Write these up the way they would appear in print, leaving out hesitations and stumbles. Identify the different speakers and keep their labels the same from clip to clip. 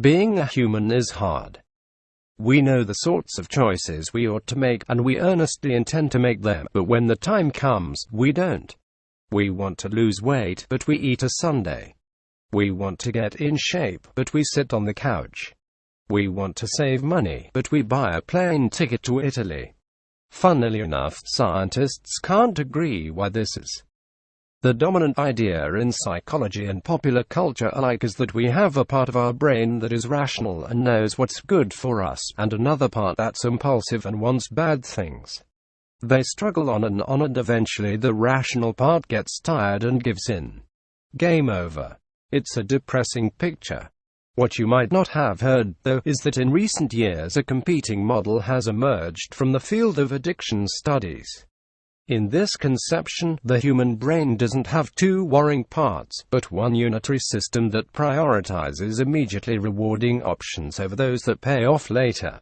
Speaker 1: Being a human is hard. We know the sorts of choices we ought to make, and we earnestly intend to make them, but when the time comes, we don't. We want to lose weight, but we eat a sundae. We want to get in shape, but we sit on the couch. We want to save money, but we buy a plane ticket to Italy. Funnily enough, scientists can't agree why this is. The dominant idea in psychology and popular culture alike is that we have a part of our brain that is rational and knows what's good for us, and another part that's impulsive and wants bad things. They struggle on, and eventually the rational part gets tired and gives in. Game over. It's a depressing picture. What you might not have heard, though, is that in recent years a competing model has emerged from the field of addiction studies. In this conception, the human brain doesn't have two warring parts, but one unitary system that prioritizes immediately rewarding options over those that pay off later.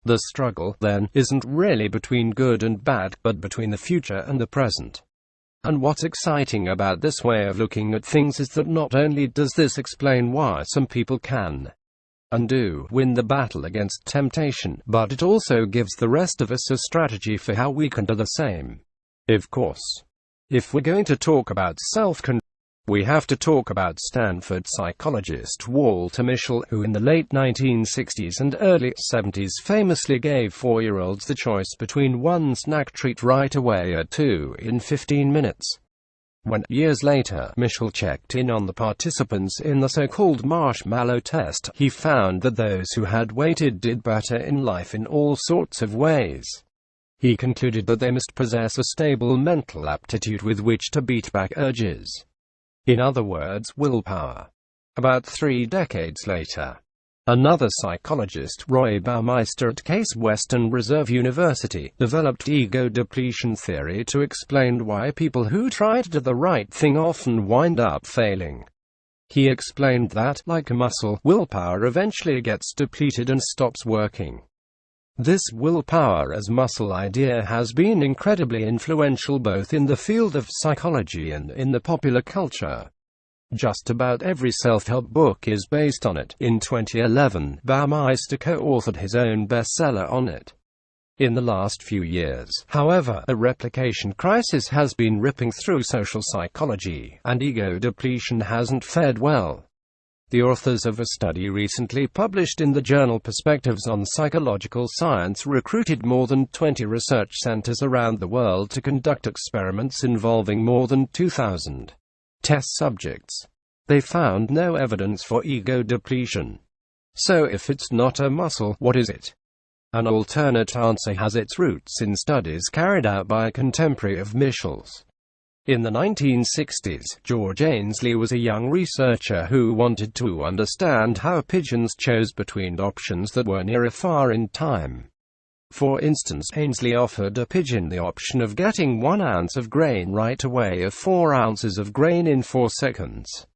Speaker 1: The struggle, then, isn't really between good and bad, but between the future and the present. And what's exciting about this way of looking at things is that not only does this explain why some people can and do win the battle against temptation, but it also gives the rest of us a strategy for how we can do the same. Of course, if we're going to talk about self-control, we have to talk about Stanford psychologist Walter Mischel, who in the late 1960s and early 70s famously gave 4-year-olds the choice between one snack treat right away or two in 15 minutes. When, years later, Mischel checked in on the participants in the so-called marshmallow test, he found that those who had waited did better in life in all sorts of ways. He concluded that they must possess a stable mental aptitude with which to beat back urges. In other words, willpower. About 3 decades later, another psychologist, Roy Baumeister at Case Western Reserve University, developed ego depletion theory to explain why people who try to do the right thing often wind up failing. He explained that, like a muscle, willpower eventually gets depleted and stops working. This willpower as muscle idea has been incredibly influential both in the field of psychology and in the popular culture. Just about every self-help book is based on it. In 2011, Baumeister co-authored his own bestseller on it. In the last few years, however, a replication crisis has been ripping through social psychology, and ego depletion hasn't fared well. The authors of a study recently published in the journal Perspectives on Psychological Science recruited more than 20 research centers around the world to conduct experiments involving more than 2,000 test subjects. They found no evidence for ego depletion. So if it's not a muscle, what is it? An alternate answer has its roots in studies carried out by a contemporary of Mischel's. In the 1960s, George Ainsley was a young researcher who wanted to understand how pigeons chose between options that were near or far in time. For instance, Ainsley offered a pigeon the option of getting 1 ounce of grain right away or 4 ounces of grain in 4 seconds.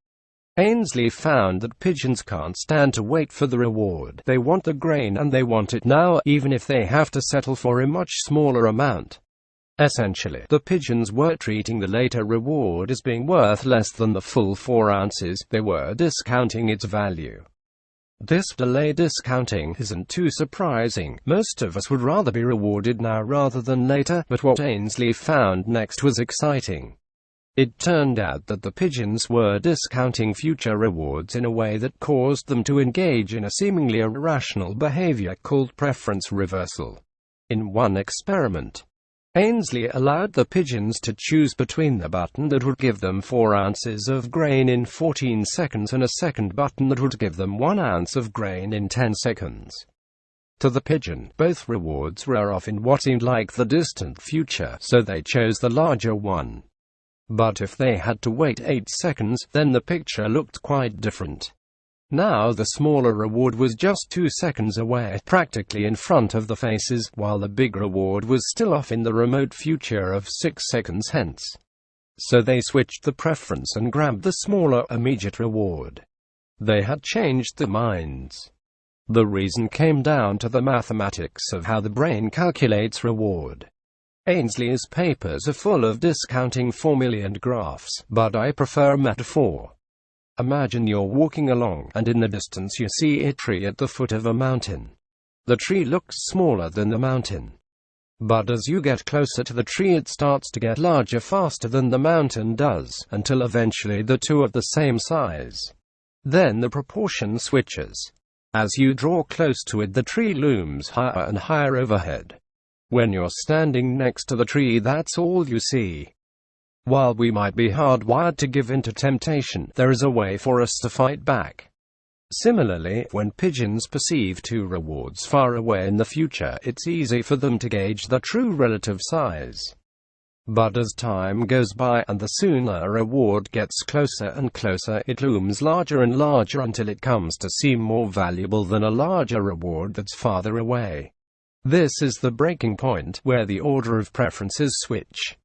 Speaker 1: Ainsley found that pigeons can't stand to wait for the reward. They want the grain and they want it now, even if they have to settle for a much smaller amount. Essentially, the pigeons were treating the later reward as being worth less than the full 4 ounces. They were discounting its value. This delay discounting isn't too surprising. Most of us would rather be rewarded now rather than later, but what Ainsley found next was exciting. It turned out that the pigeons were discounting future rewards in a way that caused them to engage in a seemingly irrational behavior called preference reversal. In one experiment, Ainsley allowed the pigeons to choose between the button that would give them 4 ounces of grain in 14 seconds and a second button that would give them 1 ounce of grain in 10 seconds. To the pigeon, both rewards were off in what seemed like the distant future, so they chose the larger one. But if they had to wait 8 seconds, then the picture looked quite different. Now the smaller reward was just 2 seconds away, practically in front of the faces, while the big reward was still off in the remote future of 6 seconds hence. So they switched the preference and grabbed the smaller, immediate reward. They had changed their minds. The reason came down to the mathematics of how the brain calculates reward. Ainsley's papers are full of discounting formulae and graphs, but I prefer metaphor. Imagine you're walking along, and in the distance you see a tree at the foot of a mountain. The tree looks smaller than the mountain. But as you get closer to the tree, it starts to get larger faster than the mountain does, until eventually the two are the same size. Then the proportion switches. As you draw close to it, the tree looms higher and higher overhead. When you're standing next to the tree, that's all you see. While we might be hardwired to give in to temptation, there is a way for us to fight back. Similarly, when pigeons perceive two rewards far away in the future, it's easy for them to gauge the true relative size. But as time goes by, and the sooner a reward gets closer and closer, it looms larger and larger until it comes to seem more valuable than a larger reward that's farther away. This is the breaking point, where the order of preferences switch.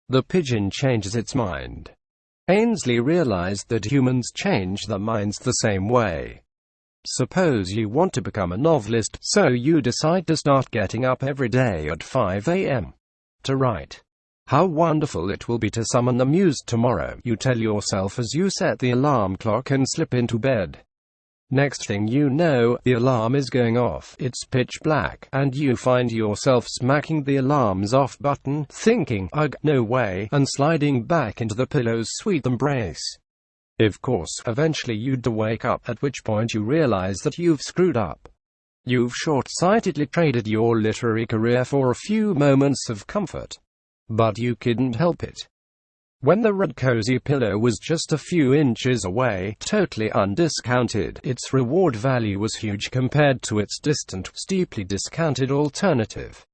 Speaker 1: The pigeon changes its mind. Ainsley realized that humans change their minds the same way. Suppose you want to become a novelist, so you decide to start getting up every day at 5 a.m. to write. How wonderful it will be to summon the muse tomorrow, you tell yourself as you set the alarm clock and slip into bed. Next thing you know, the alarm is going off, it's pitch black, and you find yourself smacking the alarm's off button, thinking, ugh, no way, and sliding back into the pillow's sweet embrace. Of course, eventually you'd wake up, at which point you realize that you've screwed up. You've short-sightedly traded your literary career for a few moments of comfort. But you couldn't help it. When the red cozy pillow was just a few inches away, totally undiscounted, its reward value was huge compared to its distant, steeply discounted alternative.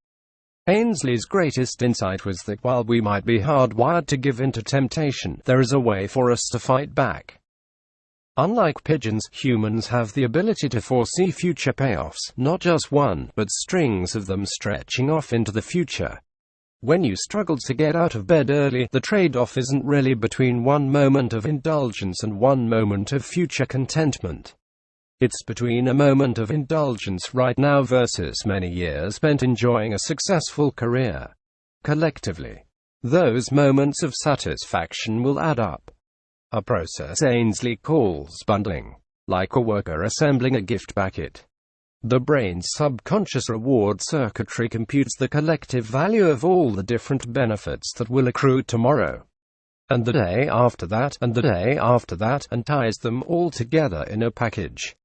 Speaker 1: Ainsley's greatest insight was that while we might be hardwired to give in to temptation, there is a way for us to fight back. Unlike pigeons, humans have the ability to foresee future payoffs, not just one, but strings of them stretching off into the future. When you struggle to get out of bed early, the trade-off isn't really between one moment of indulgence and one moment of future contentment. It's between a moment of indulgence right now versus many years spent enjoying a successful career. Collectively, those moments of satisfaction will add up. A process Ainsley calls bundling, like a worker assembling a gift packet. The brain's subconscious reward circuitry computes the collective value of all the different benefits that will accrue tomorrow, and the day after that, and the day after that, and ties them all together in a package.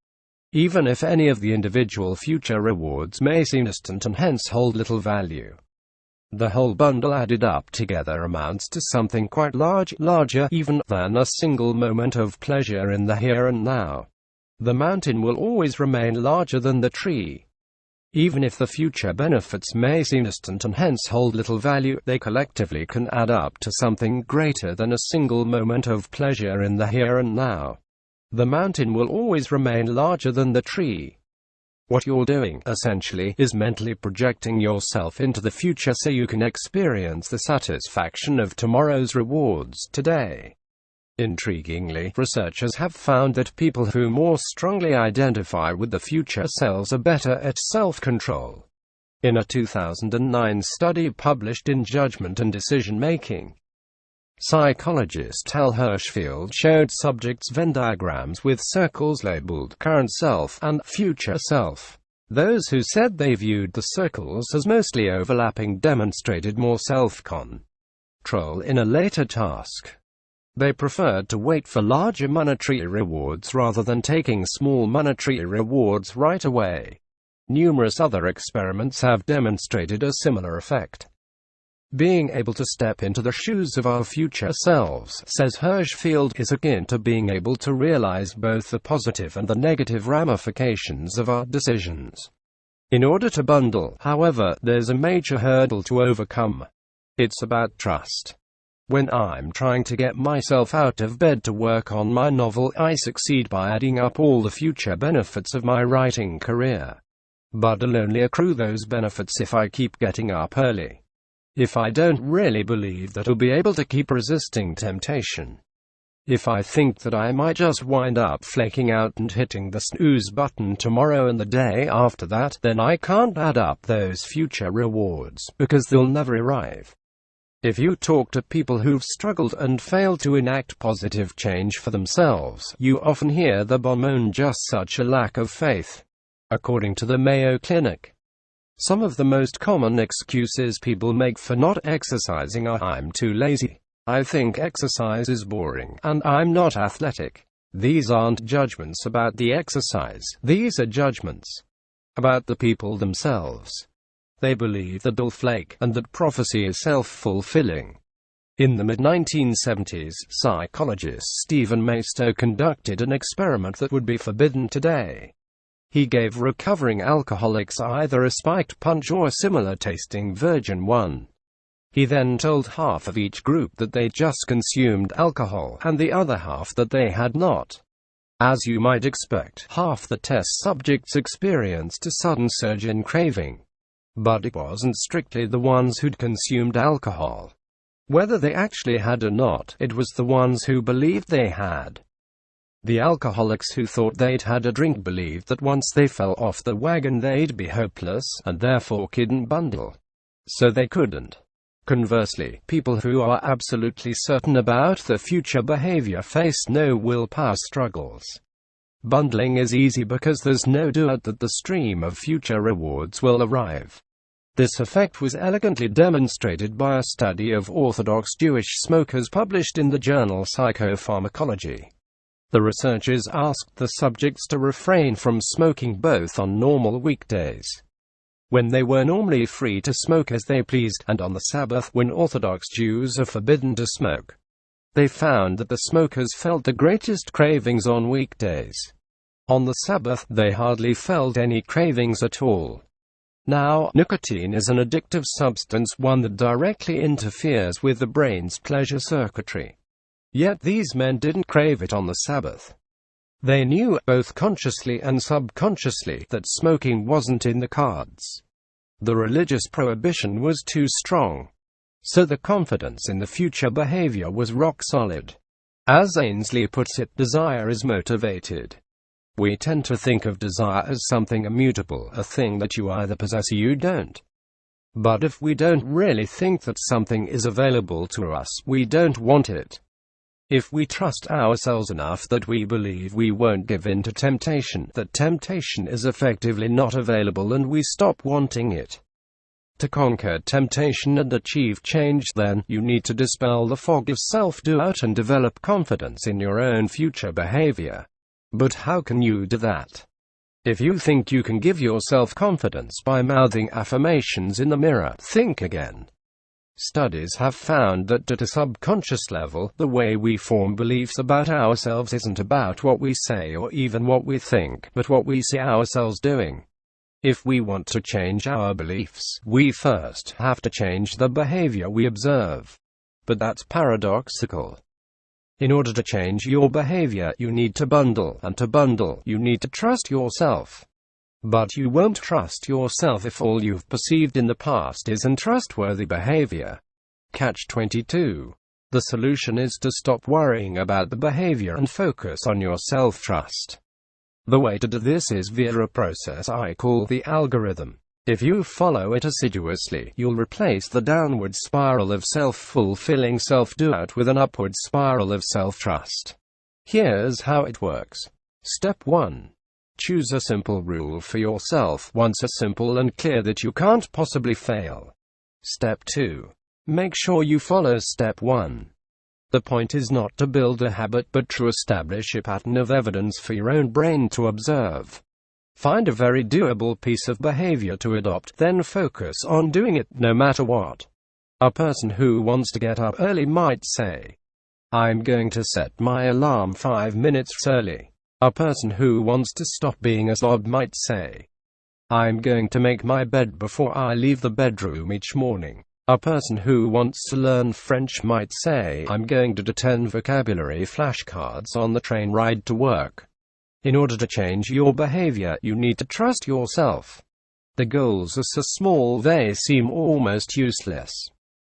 Speaker 1: Even if any of the individual future rewards may seem distant and hence hold little value, the whole bundle added up together amounts to something quite large, larger even than a single moment of pleasure in the here and now. The mountain will always remain larger than the tree. Even if the future benefits may seem distant and hence hold little value, they collectively can add up to something greater than a single moment of pleasure in the here and now. The mountain will always remain larger than the tree. What you're doing, essentially, is mentally projecting yourself into the future so you can experience the satisfaction of tomorrow's rewards today. Intriguingly, researchers have found that people who more strongly identify with the future selves are better at self-control. In a 2009 study published in Judgment and Decision Making, psychologist Hal Hirschfield showed subjects Venn diagrams with circles labeled current self and future self. Those who said they viewed the circles as mostly overlapping demonstrated more self-control in a later task. They preferred to wait for larger monetary rewards rather than taking small monetary rewards right away. Numerous other experiments have demonstrated a similar effect. Being able to step into the shoes of our future selves, says Hirschfield, is akin to being able to realize both the positive and the negative ramifications of our decisions. In order to bundle, however, there's a major hurdle to overcome. It's about trust. When I'm trying to get myself out of bed to work on my novel, I succeed by adding up all the future benefits of my writing career. But I'll only accrue those benefits if I keep getting up early. If I don't really believe that I'll be able to keep resisting temptation. If I think that I might just wind up flaking out and hitting the snooze button tomorrow and the day after that, then I can't add up those future rewards, because they'll never arrive. If you talk to people who've struggled and failed to enact positive change for themselves, you often hear them bemoan just such a lack of faith. According to the Mayo Clinic, some of the most common excuses people make for not exercising are "I'm too lazy," "I think exercise is boring," and "I'm not athletic." These aren't judgments about the exercise, these are judgments about the people themselves. They believe that they'll flake, and that prophecy is self-fulfilling. In the mid-1970s, psychologist Stephen Maisto conducted an experiment that would be forbidden today. He gave recovering alcoholics either a spiked punch or a similar-tasting Virgin one. He then told half of each group that they just consumed alcohol, and the other half that they had not. As you might expect, half the test subjects experienced a sudden surge in craving. But it wasn't strictly the ones who'd consumed alcohol. Whether they actually had or not, it was the ones who believed they had. The alcoholics who thought they'd had a drink believed that once they fell off the wagon they'd be hopeless, and therefore couldn't bundle. So they couldn't. Conversely, people who are absolutely certain about their future behavior faced no willpower struggles. Bundling is easy because there's no doubt that the stream of future rewards will arrive. This effect was elegantly demonstrated by a study of Orthodox Jewish smokers published in the journal Psychopharmacology. The researchers asked the subjects to refrain from smoking both on normal weekdays, when they were normally free to smoke as they pleased, and on the Sabbath, when Orthodox Jews are forbidden to smoke. They found that the smokers felt the greatest cravings on weekdays. On the Sabbath, they hardly felt any cravings at all. Now, nicotine is an addictive substance, one that directly interferes with the brain's pleasure circuitry. Yet these men didn't crave it on the Sabbath. They knew, both consciously and subconsciously, that smoking wasn't in the cards. The religious prohibition was too strong. So the confidence in the future behavior was rock solid. As Ainsley puts it, desire is motivated. We tend to think of desire as something immutable, a thing that you either possess or you don't. But if we don't really think that something is available to us, we don't want it. If we trust ourselves enough that we believe we won't give in to temptation, that temptation is effectively not available, and we stop wanting it. To conquer temptation and achieve change, then, you need to dispel the fog of self-doubt and develop confidence in your own future behavior. But how can you do that? If you think you can give yourself confidence by mouthing affirmations in the mirror, think again. Studies have found that at a subconscious level, the way we form beliefs about ourselves isn't about what we say or even what we think, but what we see ourselves doing. If we want to change our beliefs, we first have to change the behavior we observe. But that's paradoxical. In order to change your behavior, you need to bundle, and to bundle, you need to trust yourself. But you won't trust yourself if all you've perceived in the past is untrustworthy behavior. Catch-22. The solution is to stop worrying about the behavior and focus on your self-trust. The way to do this is via a process I call the algorithm. If you follow it assiduously, you'll replace the downward spiral of self-fulfilling self-doubt with an upward spiral of self-trust. Here's how it works. Step 1. Choose a simple rule for yourself, one so simple and clear that you can't possibly fail. Step 2. Make sure you follow Step 1. The point is not to build a habit but to establish a pattern of evidence for your own brain to observe. Find a very doable piece of behavior to adopt, then focus on doing it no matter what. A person who wants to get up early might say, "I'm going to set my alarm 5 minutes early." A person who wants to stop being a slob might say, "I'm going to make my bed before I leave the bedroom each morning." A person who wants to learn French might say, "I'm going to do 10 vocabulary flashcards on the train ride to work." In order to change your behavior, you need to trust yourself. The goals are so small they seem almost useless.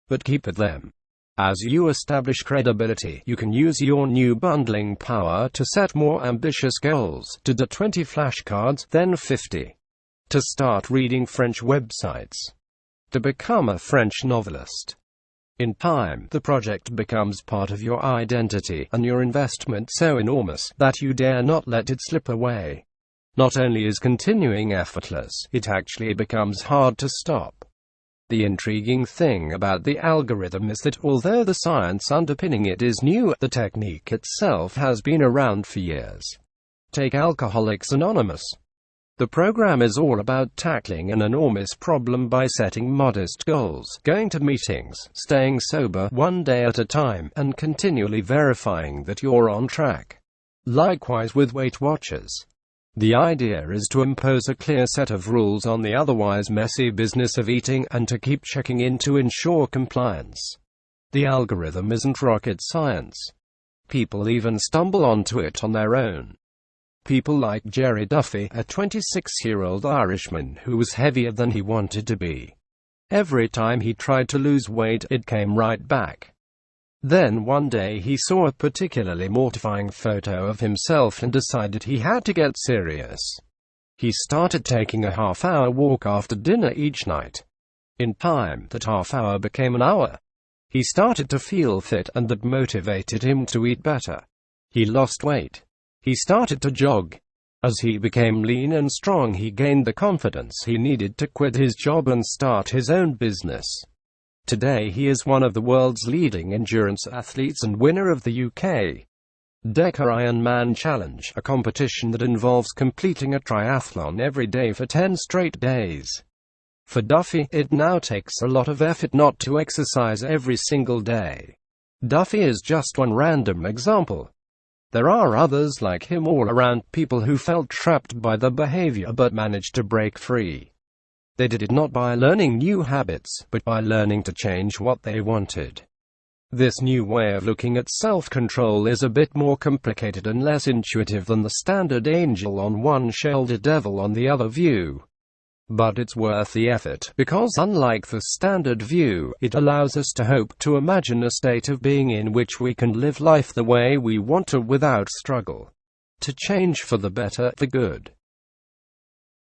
Speaker 1: But keep at them. As you establish credibility, you can use your new bundling power to set more ambitious goals, to do 20 flashcards, then 50. To start reading French websites. To become a French novelist. In time, the project becomes part of your identity, and your investment so enormous that you dare not let it slip away. Not only is continuing effortless, it actually becomes hard to stop. The intriguing thing about the algorithm is that although the science underpinning it is new, the technique itself has been around for years. Take Alcoholics Anonymous. The program is all about tackling an enormous problem by setting modest goals, going to meetings, staying sober one day at a time, and continually verifying that you're on track. Likewise with Weight Watchers. The idea is to impose a clear set of rules on the otherwise messy business of eating, and to keep checking in to ensure compliance. The algorithm isn't rocket science. People even stumble onto it on their own. People like Jerry Duffy, a 26-year-old Irishman who was heavier than he wanted to be. Every time he tried to lose weight, it came right back. Then one day he saw a particularly mortifying photo of himself and decided he had to get serious. He started taking a half-hour walk after dinner each night. In time, that half-hour became an hour. He started to feel fit, and that motivated him to eat better. He lost weight. He started to jog. As he became lean and strong, he gained the confidence he needed to quit his job and start his own business. Today he is one of the world's leading endurance athletes and winner of the UK Decca Ironman Challenge, a competition that involves completing a triathlon every day for 10 straight days. For Duffy, it now takes a lot of effort not to exercise every single day. Duffy is just one random example. There are others like him all around, people who felt trapped by the behavior but managed to break free. They did it not by learning new habits, but by learning to change what they wanted. This new way of looking at self-control is a bit more complicated and less intuitive than the standard angel on one shoulder, devil on the other view. But it's worth the effort, because unlike the standard view, it allows us to hope to imagine a state of being in which we can live life the way we want to without struggle. To change for the better, the good.